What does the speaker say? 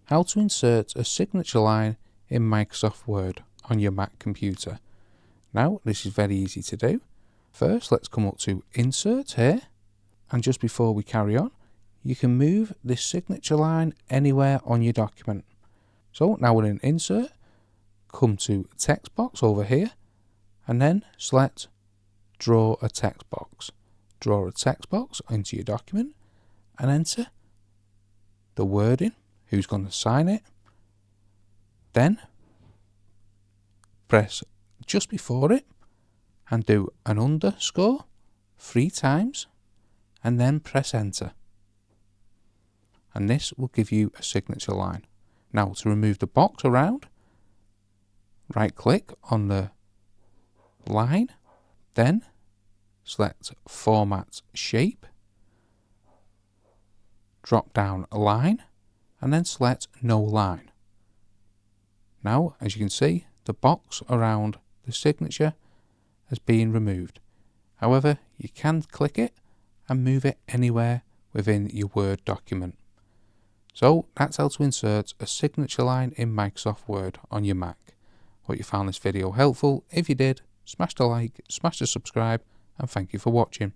How to insert a signature line in Microsoft Word on your Mac computer. Now, this is very easy to do. First, let's come up to Insert here, and just before we carry on, you can move this signature line anywhere on your document. So now we're in Insert, come to Text Box over here, and then select Draw a Text Box. Draw a text box into your document and enter the wording, who's going to sign it. Then press just before it and do an underscore 3 times and then press enter. And this will give you a signature line. Now to remove the box around, right click on the line, then select Format Shape, drop down a line, and then select No Line. Now, as you can see, the box around the signature has been removed. However, you can click it and move it anywhere within your Word document. So that's how to insert a signature line in Microsoft Word on your Mac. Hope you found this video helpful. If you did, smash the like, smash the subscribe, and thank you for watching.